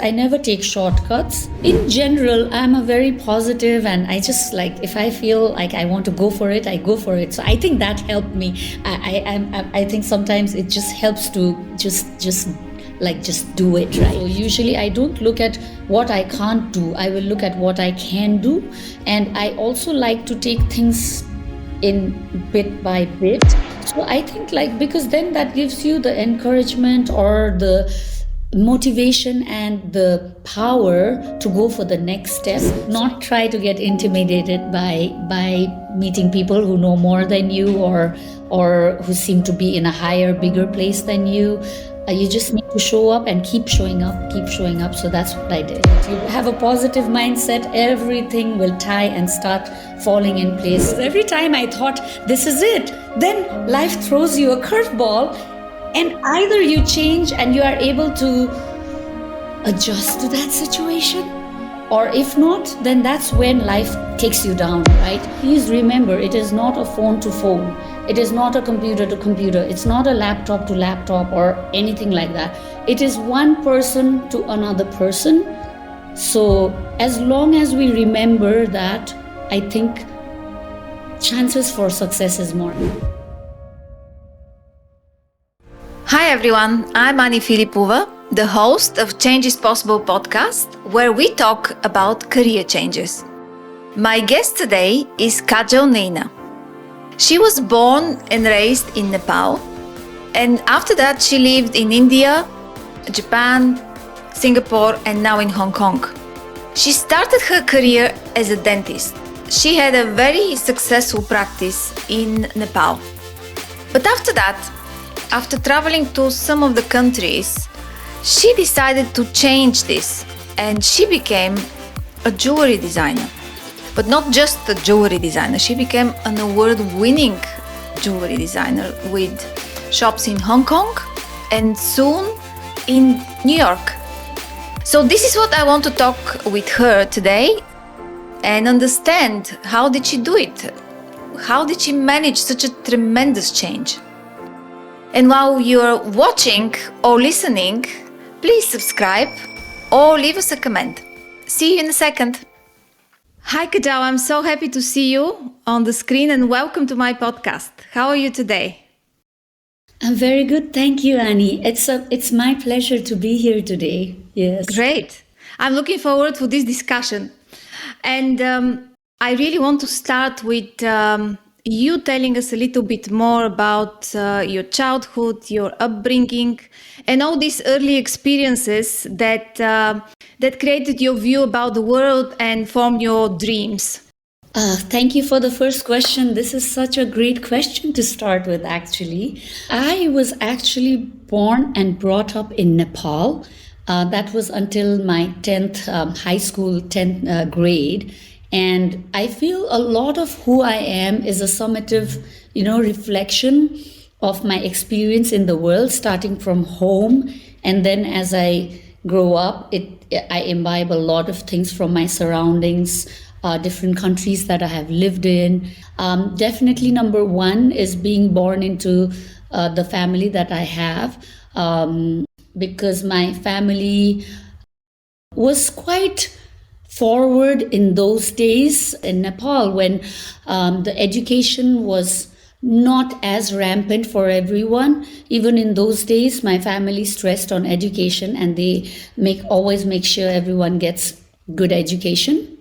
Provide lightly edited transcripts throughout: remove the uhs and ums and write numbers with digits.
I never take shortcuts. In general, I'm a very positive, and I just like, if I feel like I want to go for it, I go for it. So I think that helped me. I think sometimes it just helps to just do it, right? So usually I don't look at what I can't do. I will look at what I can do, and I also like to take things in bit by bit. So I think because then that gives you the encouragement or the motivation and the power to go for the next step, not try to get intimidated by meeting people who know more than you or who seem to be in a higher, bigger place than you. You just need to show up and keep showing up. So that's what I did. If you have a positive mindset, everything will tie and start falling in place. Every time I thought this is it, then life throws you a curveball, and either you change and you are able to adjust to that situation, or if not, then that's when life takes you down, right? Please remember, it is not a phone to phone. It is not a computer to computer. It's not a laptop to laptop or anything like that. It is one person to another person. So as long as we remember that, I think chances for success is more. Hi everyone, I'm Ani Filipova, the host of Change is Possible podcast, where we talk about career changes. My guest today is Kajal Naina. She was born and raised in Nepal, and after that she lived in India, Japan, Singapore, and now in Hong Kong. She started her career as a dentist. She had a very successful practice in Nepal. But after that, after traveling to some of the countries, she decided to change this, and she became a jewelry designer. But not just a jewelry designer, she became an award-winning jewelry designer with shops in Hong Kong and soon in New York. So this is what I want to talk with her today and understand, how did she do it? How did she manage such a tremendous change? And while you're watching or listening, please subscribe or leave us a comment. See you in a second. Hi Kajal, I'm so happy to see you on the screen and welcome to my podcast. How are you today? I'm very good, thank you, Annie. It's my pleasure to be here today. Yes. Great. I'm looking forward to this discussion. And I really want to start with you telling us a little bit more about your childhood, your upbringing, and all these early experiences that created your view about the world and formed your dreams. Thank you for the first question. This is such a great question to start with, actually. I was actually born and brought up in Nepal. That was until my 10th high school, 10th grade. And I feel a lot of who I am is a summative, reflection of my experience in the world, starting from home. And then as I grow up, I imbibe a lot of things from my surroundings, different countries that I have lived in. Definitely number one is being born into the family that I have, because my family was quite forward in those days in Nepal, when the education was not as rampant for everyone. Even in those days, my family stressed on education, and they always make sure everyone gets good education.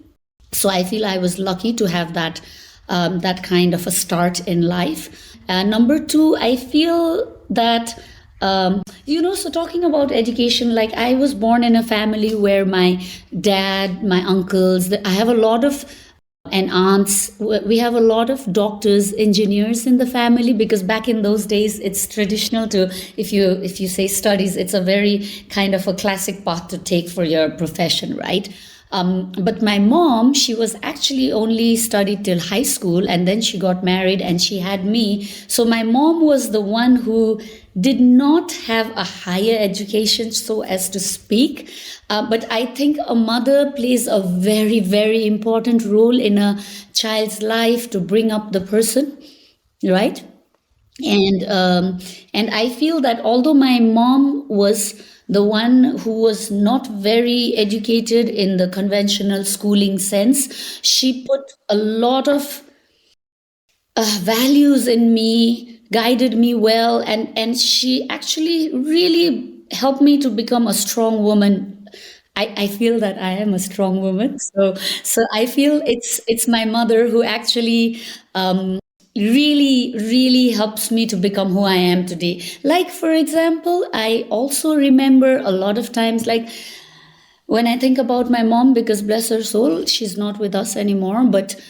So I feel I was lucky to have that kind of a start in life. Number two, I feel that so talking about education, like I was born in a family where my dad, my uncles, I have a lot of, and aunts, we have a lot of doctors, engineers in the family, because back in those days, it's traditional to, if you say studies, it's a very kind of a classic path to take for your profession, right? But my mom, she was actually only studied till high school, and then she got married and she had me. So my mom was the one who did not have a higher education, so as to speak. But I think a mother plays a very, very important role in a child's life to bring up the person, right? And I feel that although my mom was the one who was not very educated in the conventional schooling sense. She put a lot of values in me, guided me well, and she actually really helped me to become a strong woman. I feel that I am a strong woman, so I feel it's my mother who actually really helps me to become who I am today. Like for example, I also remember a lot of times, like when I think about my mom, because bless her soul, she's not with us anymore, but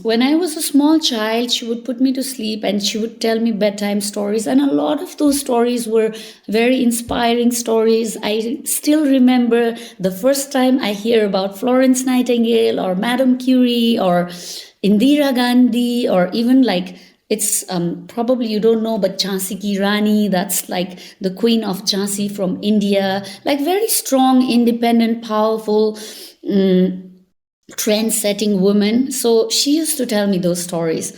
when I was a small child, she would put me to sleep and she would tell me bedtime stories. And a lot of those stories were very inspiring stories. I still remember the first time I hear about Florence Nightingale or Madame Curie or Indira Gandhi, or even like it's probably you don't know, but Jhansi Ki Rani, that's like the Queen of Jhansi from India, like very strong, independent, powerful. Trend-setting woman. So she used to tell me those stories.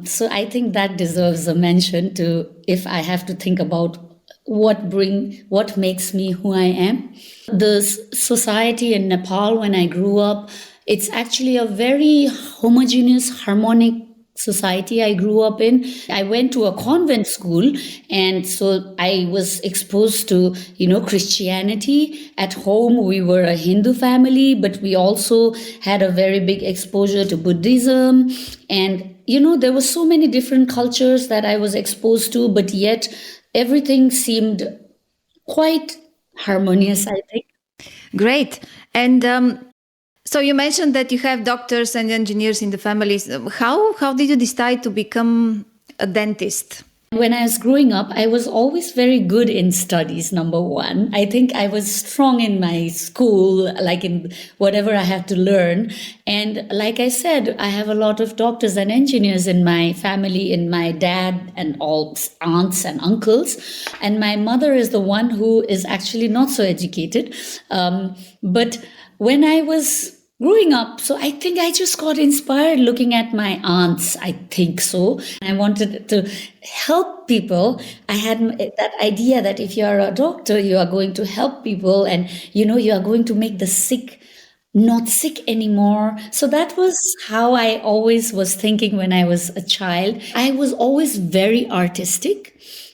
So I think that deserves a mention to if I have to think about what makes me who I am. The society in Nepal when I grew up, it's actually a very homogeneous, harmonic society I grew up in. I went to a convent school, and so I was exposed to, Christianity. At home, we were a Hindu family, but we also had a very big exposure to Buddhism. And, there were so many different cultures that I was exposed to, but yet everything seemed quite harmonious, I think. Great. And so you mentioned that you have doctors and engineers in the families. How did you decide to become a dentist? When I was growing up, I was always very good in studies, number one. I think I was strong in my school, like in whatever I had to learn. And like I said, I have a lot of doctors and engineers in my family, in my dad and all aunts and uncles. And my mother is the one who is actually not so educated. But when I was growing up, so I think I just got inspired looking at my aunts. I think so. I wanted to help people. I had that idea that if you are a doctor, you are going to help people, and you are going to make the sick not sick anymore. So that was how I always was thinking when I was a child. I was always very artistic.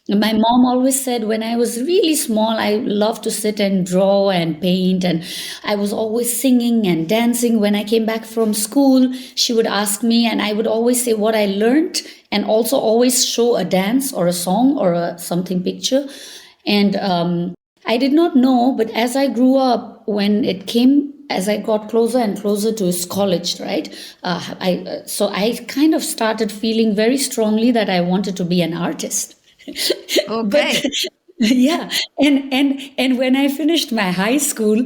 My mom always said when I was really small, I loved to sit and draw and paint. And I was always singing and dancing. When I came back from school, she would ask me, and I would always say what I learned, and also always show a dance or a song or a something picture. And I did not know, but as I grew up, as I got closer and closer to college, right? So I kind of started feeling very strongly that I wanted to be an artist. Okay. But yeah, and when I finished my high school,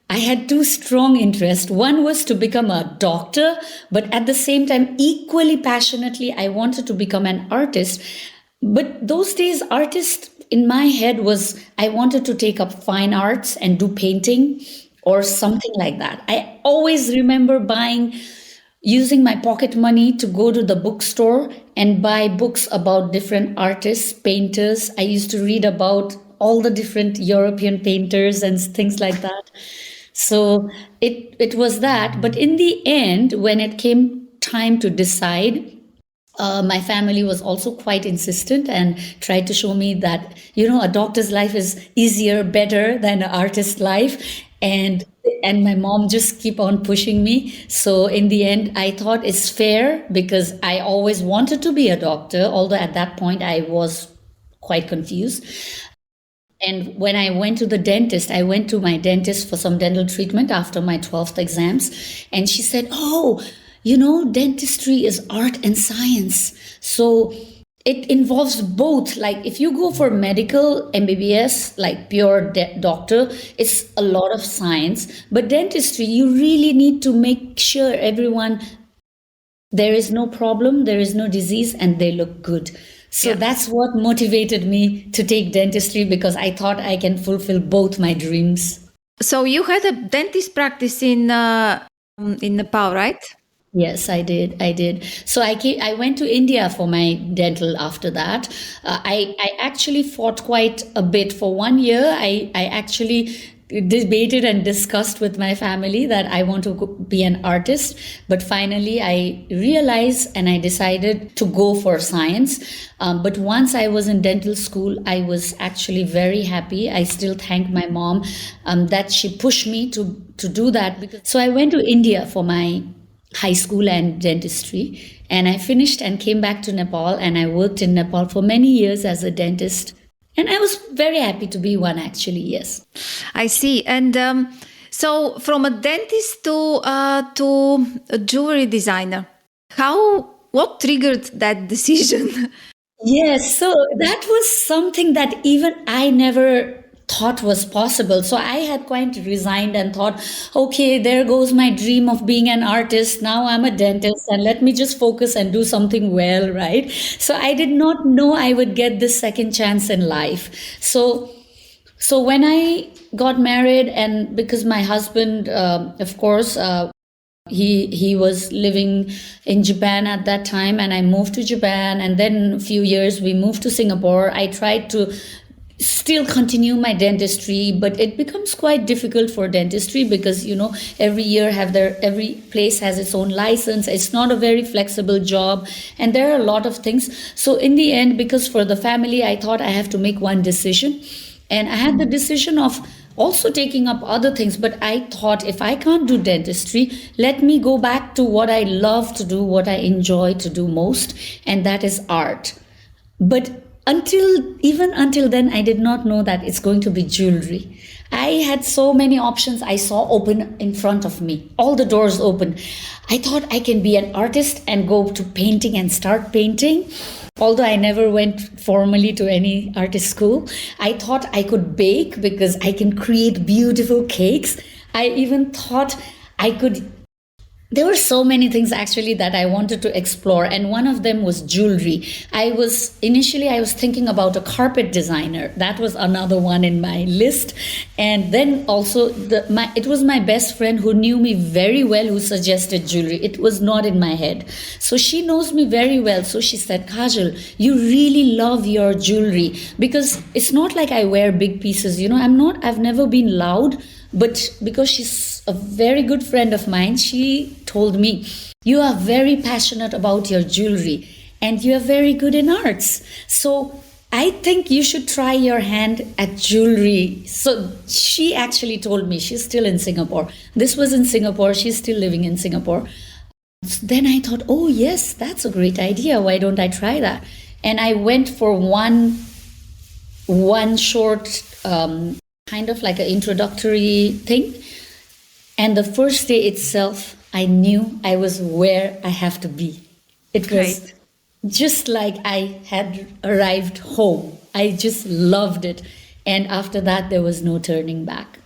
I had two strong interests. One was to become a doctor, but at the same time, equally passionately, I wanted to become an artist. But those days, artist in my head was I wanted to take up fine arts and do painting or something like that. I always remember using my pocket money to go to the bookstore and buy books about different artists, painters. I used to read about all the different European painters and things like that. So it was that. But in the end, when it came time to decide, my family was also quite insistent and tried to show me that, a doctor's life is easier, better than an artist's life. And my mom just keep on pushing me. So in the end, I thought it's fair because I always wanted to be a doctor, although at that point I was quite confused. And when I went to the dentist, I went to my dentist for some dental treatment after my 12th exams. And she said, oh, dentistry is art and science. So it involves both. Like if you go for medical MBBS, like pure doctor, it's a lot of science. But dentistry, you really need to make sure there is no problem, there is no disease, and they look good. So that's what motivated me to take dentistry, because I thought I can fulfill both my dreams. So you had a dentist practice in Nepal, right? Yes, I did. I did. So I went to India for my dental after that. I actually fought quite a bit for 1 year. I actually debated and discussed with my family that I want to be an artist. But finally, I realized and I decided to go for science. But once I was in dental school, I was actually very happy. I still thank my mom that she pushed me to do that. So I went to India for my high school and dentistry, and I finished and came back to Nepal, and I worked in Nepal for many years as a dentist, and I was very happy to be one, actually. Yes. I see. And so, from a dentist to a jewelry designer, what triggered that decision? Yes, so that was something that even I never thought was possible. So I had quite resigned and thought, okay, there goes my dream of being an artist. Now I'm a dentist and let me just focus and do something well, right? So I did not know I would get this second chance in life. So when I got married, and because my husband, of course, he was living in Japan at that time, and I moved to Japan, and then a few years we moved to Singapore. I tried to still continue my dentistry, but it becomes quite difficult for dentistry because every place has its own license. It's not a very flexible job, and there are a lot of things. So in the end, because for the family, I thought I have to make one decision, and I had the decision of also taking up other things. But I thought, if I can't do dentistry, let me go back to what I love to do, what I enjoy to do most, and that is art. But even until then, I did not know that it's going to be jewelry. I had so many options I saw open in front of me, all the doors open. I thought I can be an artist and go to painting and start painting. Although I never went formally to any artist school, I thought I could bake because I can create beautiful cakes. I even thought I could. There were so many things actually that I wanted to explore, and one of them was jewelry. I was thinking about a carpet designer. That was another one in my list. And then also it was my best friend who knew me very well who suggested jewelry. It was not in my head. So she knows me very well. So she said, Kajal, you really love your jewelry, because it's not like I wear big pieces. I've never been loud. But because she's a very good friend of mine, she told me, you are very passionate about your jewelry and you are very good in arts. So I think you should try your hand at jewelry. So she actually told me, she's still in Singapore. This was in Singapore. She's still living in Singapore. Then I thought, oh yes, that's a great idea. Why don't I try that? And I went for one short kind of like an introductory thing. And the first day itself, I knew I was where I have to be. It was just like I had arrived home. I just loved it. And after that, there was no turning back.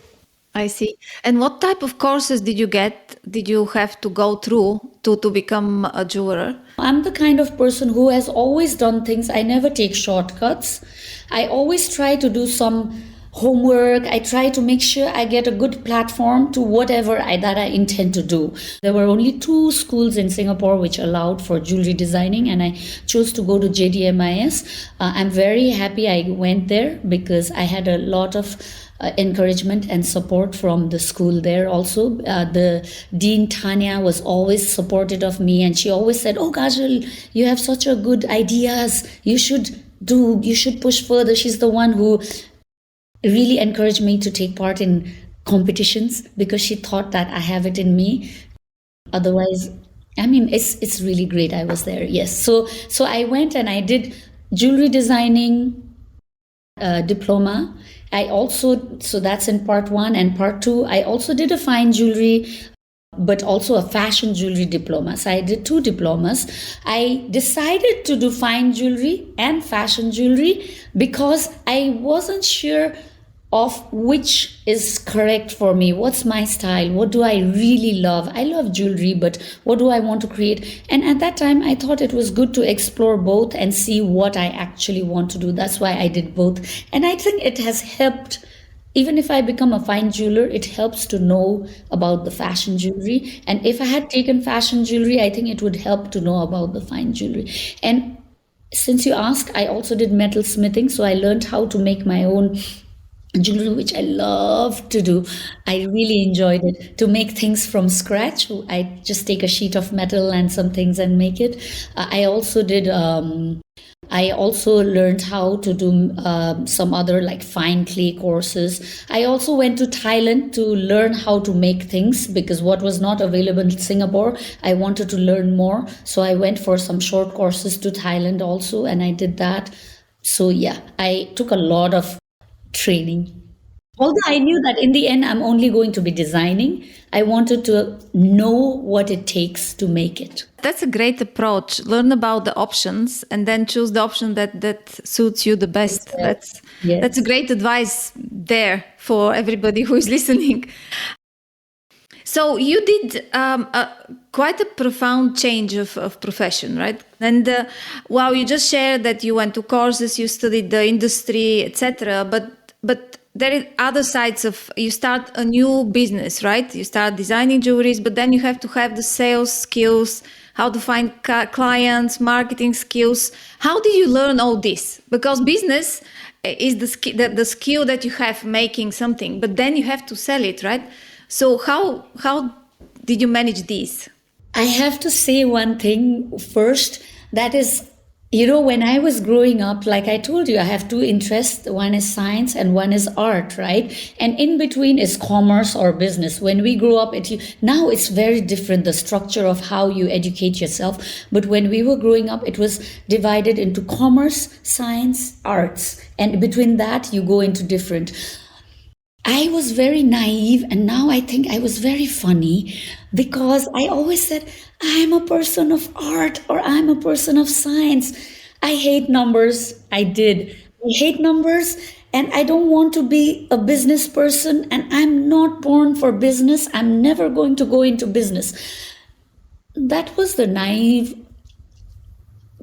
I see. And what type of courses did you have to go through to become a jeweler? I'm the kind of person who has always done things. I never take shortcuts. I always try to do some homework. I try to make sure I get a good platform to whatever that I intend to do. There were only 2 schools in Singapore which allowed for jewelry designing, and I chose to go to JDMIS. I'm very happy I went there because I had a lot of encouragement and support from the school there also. The Dean Tanya was always supportive of me, and she always said, oh Kajal, you have such a good ideas. You should push further. She's the one who really encouraged me to take part in competitions because she thought that I have it in me. Otherwise, it's really great. I was there. Yes. So I went and I did jewelry designing diploma. So that's in part 1, and part 2, I also did a fine jewelry, but also a fashion jewelry diploma. So I did 2 diplomas. I decided to do fine jewelry and fashion jewelry because I wasn't sure of which is correct for me. What's my style? What do I really love? I love jewelry, but what do I want to create? And at that time, I thought it was good to explore both and see what I actually want to do. That's why I did both. And I think it has helped even if I become a fine jeweler, it helps to know about the fashion jewelry. And if I had taken fashion jewelry, I think it would help to know about the fine jewelry. And since you asked, I also did metal smithing, so I learned how to make my own jewelry, which I love to do. I really enjoyed it to make things from scratch. I just take a sheet of metal and some things and make it. I also did. I also learned how to do some other like fine clay courses. I also went to Thailand to learn how to make things because what was not available in Singapore, I wanted to learn more. So I went for some short courses to Thailand also, and I did that. So yeah, I took a lot of training. Although I knew that in the end, I'm only going to be designing, I wanted to know what it takes to make it. That's a great approach. Learn about the options and then choose the option that suits you the best. Yes. That's a great advice there for everybody who is listening. So you did quite a profound change of profession, right? And wow, you just shared that you went to courses, you studied the industry, etc. But there are other sides of you start a new business, right? You start designing jewelries, but then you have to have the sales skills, how to find clients, marketing skills. How did you learn all this? Because business is the skill that you have making something, but then you have to sell it, right? So how did you manage this? I have to say one thing first. That is, when I was growing up, like I told you, I have two interests. One is science and one is art, right? And in between is commerce or business. When we grew up, now it's very different, the structure of how you educate yourself. But when we were growing up, it was divided into commerce, science, arts. And between that, you go into different. I was very naive, and now I think I was very funny because I always said, I'm a person of art or I'm a person of science. I hate numbers. I did. I hate numbers, and I don't want to be a business person, and I'm not born for business. I'm never going to go into business. That was the naive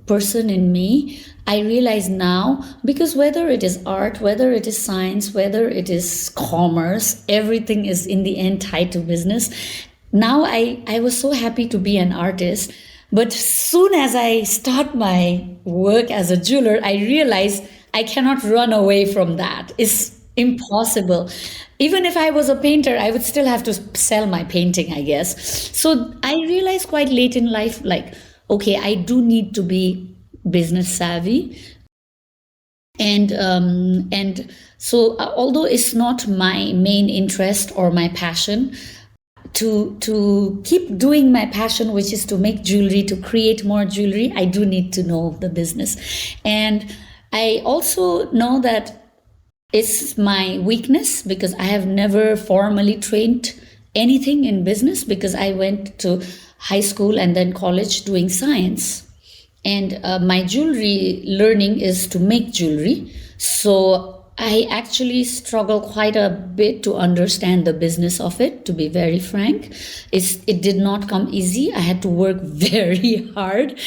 person in me. I realize now, because whether it is art, whether it is science, whether it is commerce, everything is in the end tied to business. Now I was so happy to be an artist, but soon as I start my work as a jeweler, I realize I cannot run away from that. It's impossible. Even if I was a painter, I would still have to sell my painting, I guess. So I realized quite late in life, like, okay, I do need to be business savvy, and so although it's not my main interest or my passion, to keep doing my passion, which is to make jewelry, to create more jewelry, I do need to know the business. And I also know that it's my weakness because I have never formally trained anything in business because I went to high school and then college doing science. And my jewelry learning is to make jewelry. So I actually struggle quite a bit to understand the business of it, to be very frank. It did not come easy. I had to work very hard.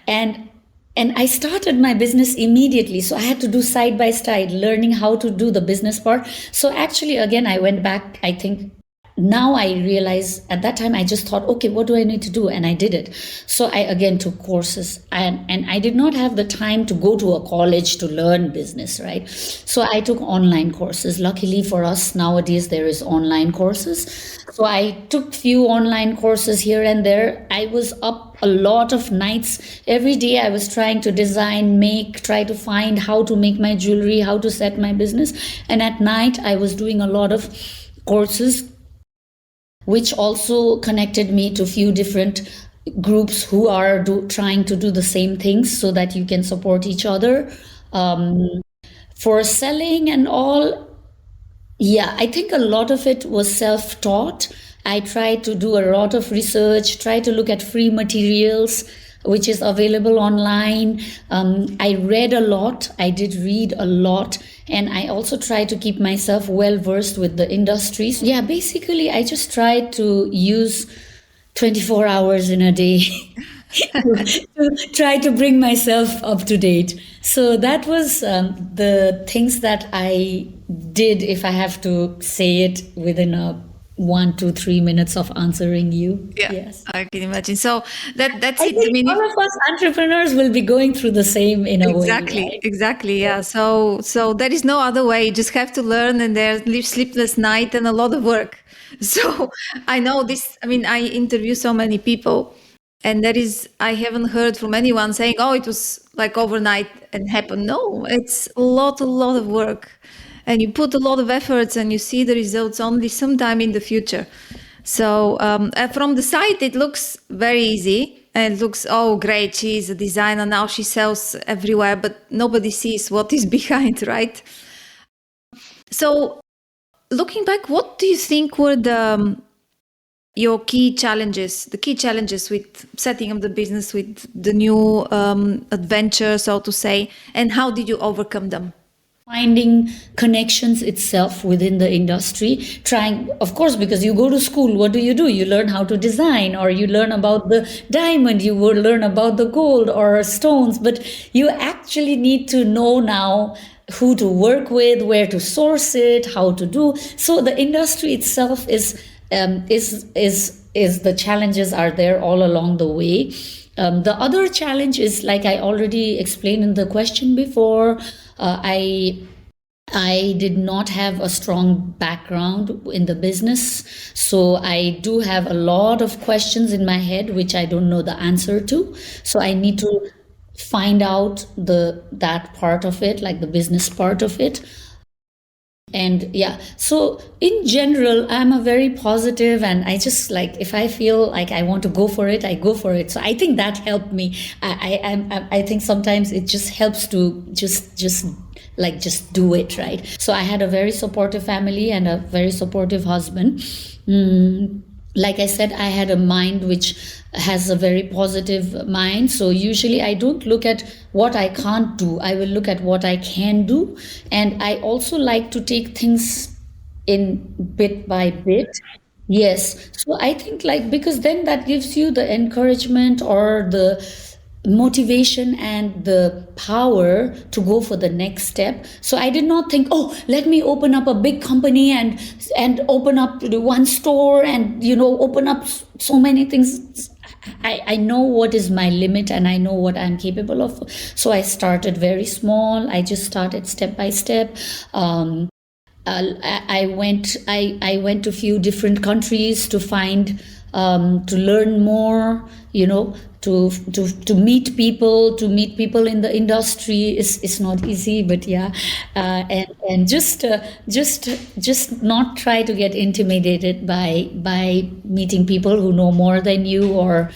And I started my business immediately. So I had to do side by side, learning how to do the business part. So actually, again, I went back, I think, now I realize at that time I just thought, okay, what do I need to do? And I did it. So I again took courses, and I did not have the time to go to a college to learn business, right? So I took online courses. Luckily for us nowadays, there is online courses. So I took few online courses here and there. I was up a lot of nights. Every day I was trying to design, try to find how to make my jewelry, how to set my business. And at night I was doing a lot of courses, which also connected me to a few different groups who are trying to do the same things so that you can support each other. For selling and all, yeah, I think a lot of it was self-taught. I tried to do a lot of research, try to look at free materials, which is available online. I read a lot. I did read a lot. And I also try to keep myself well versed with the industries. Yeah, basically, I just tried to use 24 hours in a day to try to bring myself up to date. So that was the things that I did, if I have to say it within a 1 to 3 minutes of answering you. Yeah, Yes. I can imagine. So that's I it. I think mean, all of us entrepreneurs will be going through the same in a way, exactly, right? exactly. Yeah. So there is no other way. You just have to learn, and there's sleepless night and a lot of work. So I know this. I mean, I interview so many people, and I haven't heard from anyone saying, "Oh, it was like overnight and happened." No, it's a lot of work, and you put a lot of efforts, and you see the results only sometime in the future. So from the side, it looks very easy. And it looks, oh, great, she's a designer. Now she sells everywhere, but nobody sees what is behind, right? So looking back, what do you think were your key challenges, the key challenges with setting up the business, with the new adventure, so to say, and how did you overcome them? Finding connections itself within the industry, trying, of course, because you go to school, what do? You learn how to design, or you learn about the diamond, you will learn about the gold or stones, but you actually need to know now who to work with, where to source it, how to do. So the industry itself is the challenges are there all along the way. The other challenge is, like I already explained in the question before, I did not have a strong background in the business, so I do have a lot of questions in my head which I don't know the answer to. So I need to find out that part of it, like the business part of it. And yeah, so in general, I'm a very positive, and I just, like, if I feel like I want to go for it, I go for it. So I think that helped me. I think sometimes it just helps to just do it, right? So I had a very supportive family and a very supportive husband. Like I said, I had a mind which has a very positive mind. So usually I don't look at what I can't do. I will look at what I can do. And I also like to take things in bit by bit. Yes. So I think, like, because then that gives you the encouragement or the motivation and the power to go for the next step. So I did not think, oh, let me open up a big company and open up the one store and open up so many things. I know what is my limit and I know what I'm capable of. So I started very small. I just started step by step. I went to a few different countries to find to learn more, to meet people, in the industry is not easy, but yeah, and just not try to get intimidated by meeting people who know more than you, or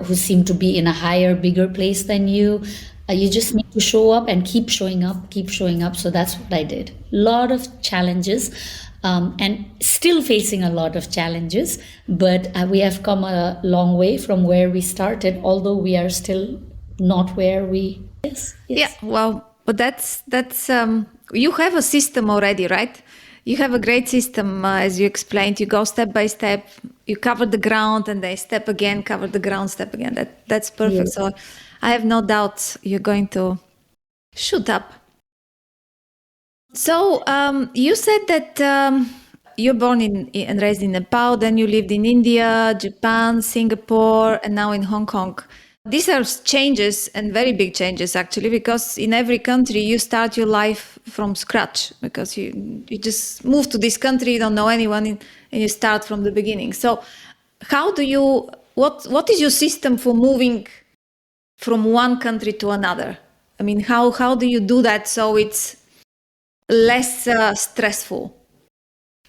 who seem to be in a higher, bigger place than you. You just need to show up and keep showing up. So that's what I did. A lot of challenges, and still facing a lot of challenges, but we have come a long way from where we started, although we are still not where we. Yes. Yeah, well, but that's you have a system already, right? You have a great system, as you explained. You go step by step, you cover the ground, and then step again, cover the ground, step again. That's perfect. Yes. So I have no doubt you're going to shoot up. So you said that you're born and raised in Nepal, then you lived in India, Japan, Singapore, and now in Hong Kong. These are changes, and very big changes actually, because in every country you start your life from scratch, because you just move to this country, you don't know anyone, and you start from the beginning. So how do you, what is your system for moving from one country to another? I mean, how do you do that so it's less stressful?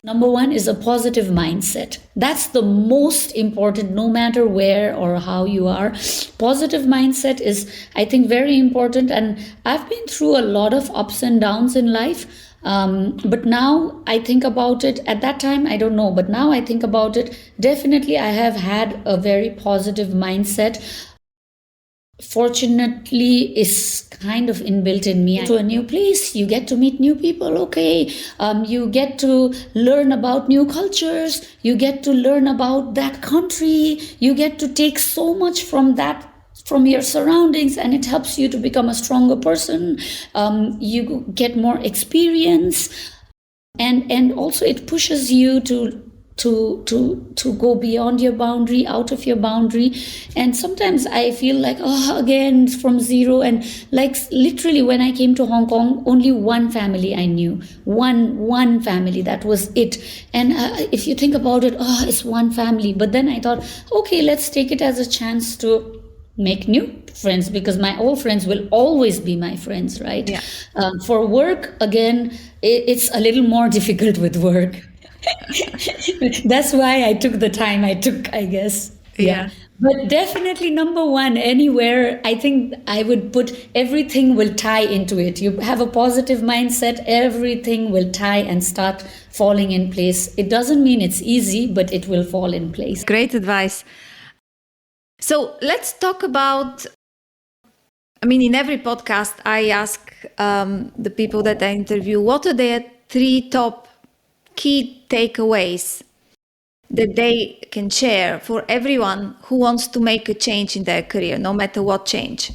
Number one is a positive mindset. That's the most important, no matter where or how you are. Positive mindset is, I think, very important. And I've been through a lot of ups and downs in life. But now I think about it. At that time, I don't know. But now I think about it. Definitely, I have had a very positive mindset. Fortunately, is kind of inbuilt in me. To a new place, you get to meet new people. Okay, you get to learn about new cultures, you get to learn about that country, you get to take so much from your surroundings, and it helps you to become a stronger person. You get more experience. and also it pushes you to go beyond your boundary, out of your boundary. And sometimes I feel like, oh, again from zero. And like literally when I came to Hong Kong, only one family I knew, one family, that was it. And if you think about it, oh, it's one family. But then I thought, okay, let's take it as a chance to make new friends, because my old friends will always be my friends, right? Yeah. For work, again, it's a little more difficult with work. That's why I took the time I took, I guess. Yeah. But definitely number one, anywhere, I think I would put everything will tie into it. You have a positive mindset, everything will tie and start falling in place. It doesn't mean it's easy, but it will fall in place. Great advice. So let's talk about, I mean, in every podcast, I ask the people that I interview, what are their 3 top key takeaways that they can share for everyone who wants to make a change in their career, no matter what change,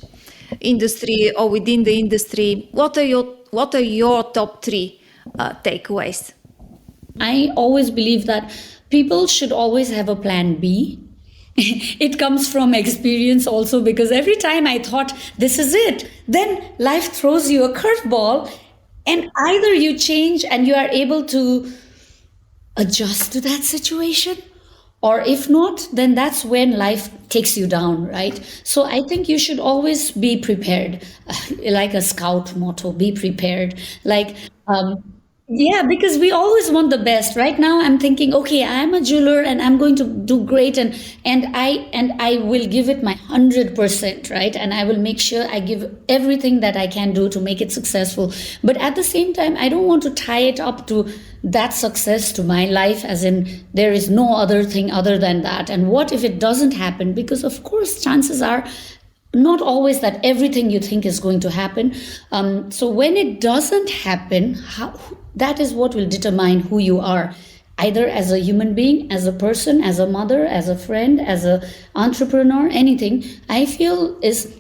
industry or within the industry. What are your top 3 takeaways? I always believe that people should always have a plan B. It comes from experience also, because every time I thought this is it, then life throws you a curveball, and either you change and you are able to adjust to that situation, or if not, then that's when life takes you down, right? So I think you should always be prepared, like a scout motto, be prepared. Like, yeah, because we always want the best. Right now, I'm thinking, okay, I'm a jeweler and I'm going to do great, and I will give it my 100%, right? And I will make sure I give everything that I can do to make it successful. But at the same time, I don't want to tie it up to that success to my life, as in there is no other thing other than that. And what if it doesn't happen? Because of course, chances are not always that everything you think is going to happen. So when it doesn't happen, that is what will determine who you are, either as a human being, as a person, as a mother, as a friend, as an entrepreneur, anything. I feel is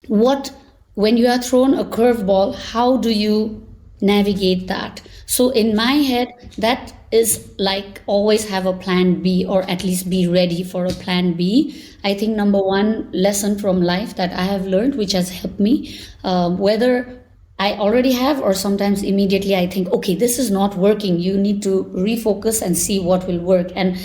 what, when you are thrown a curveball, how do you navigate that? So in my head, that is like always have a plan B, or at least be ready for a plan B. I think number one lesson from life that I have learned, which has helped me, whether I already have or sometimes immediately I think, okay, this is not working. You need to refocus and see what will work, and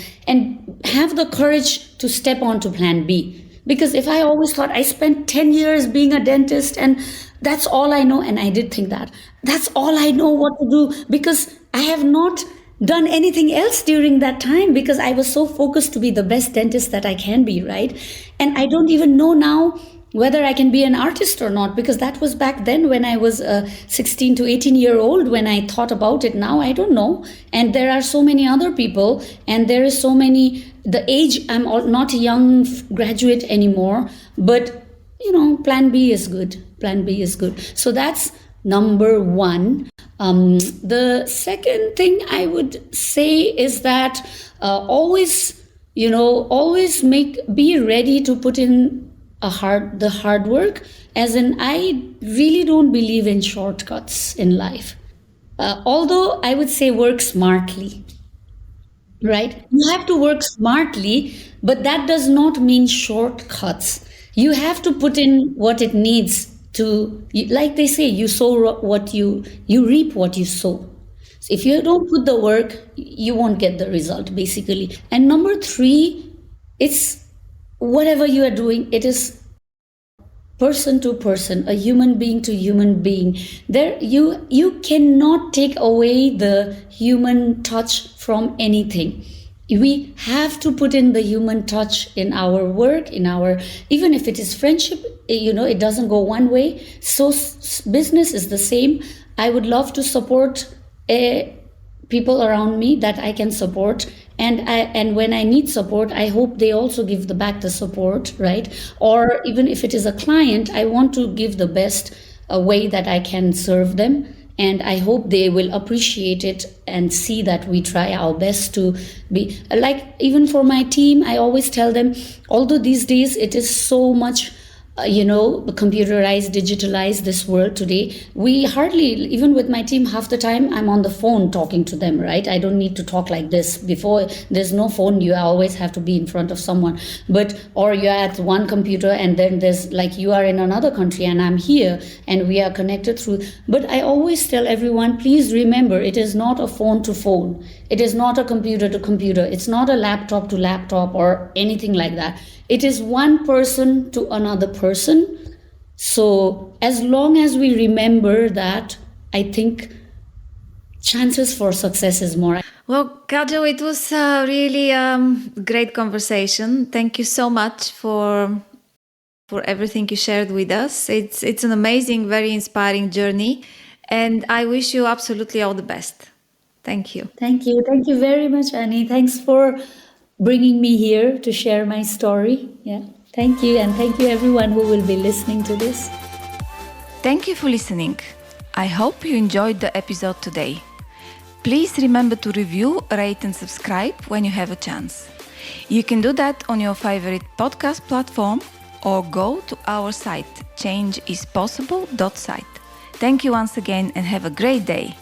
have the courage to step on to plan B. Because if I always thought I spent 10 years being a dentist and that's all I know, and I did think that that's all I know what to do, because I have not done anything else during that time, because I was so focused to be the best dentist that I can be, right? And I don't even know now whether I can be an artist or not, because that was back then when I was 16 to 18-year-old when I thought about it. Now I don't know. And there are so many other people, and there is so many, the age, I'm not a young graduate anymore, but plan B is good. Plan B is good. So that's number one. The second thing I would say is that always be ready to put in the hard work. As in, I really don't believe in shortcuts in life. Although I would say work smartly, right? You have to work smartly, but that does not mean shortcuts. You have to put in what it needs to, like they say, you sow what you reap what you sow. So if you don't put the work, you won't get the result, basically. And number three, it's whatever you are doing, it is person to person, a human being to human being. There, you cannot take away the human touch from anything. We have to put in the human touch in our work, even if it is friendship, it doesn't go one way. So business is the same. I would love to support people around me that I can support. And when I need support, I hope they also give back the support, right? Or even if it is a client, I want to give the best way that I can serve them. And I hope they will appreciate it and see that we try our best to be like, even for my team, I always tell them, although these days it is so much computerized, digitalized this world today. We hardly, even with my team, half the time I'm on the phone talking to them, right? I don't need to talk like this. Before, there's no phone, you always have to be in front of someone. Or you're at one computer, and then there's like, you are in another country and I'm here, and we are connected through. But I always tell everyone, please remember, it is not a phone to phone. It is not a computer to computer. It's not a laptop to laptop or anything like that. It is one person to another person. So as long as we remember that, I think chances for success is more. Well, Kajal, it was a really great conversation. Thank you so much for everything you shared with us. It's an amazing, very inspiring journey, and I wish you absolutely all the best. Thank you. Thank you. Thank you very much, Annie. Thanks for bringing me here to share my story. Yeah. Thank you. And thank you everyone who will be listening to this. Thank you for listening. I hope you enjoyed the episode today. Please remember to review, rate and subscribe when you have a chance. You can do that on your favorite podcast platform or go to our site, changeispossible.site. Thank you once again and have a great day.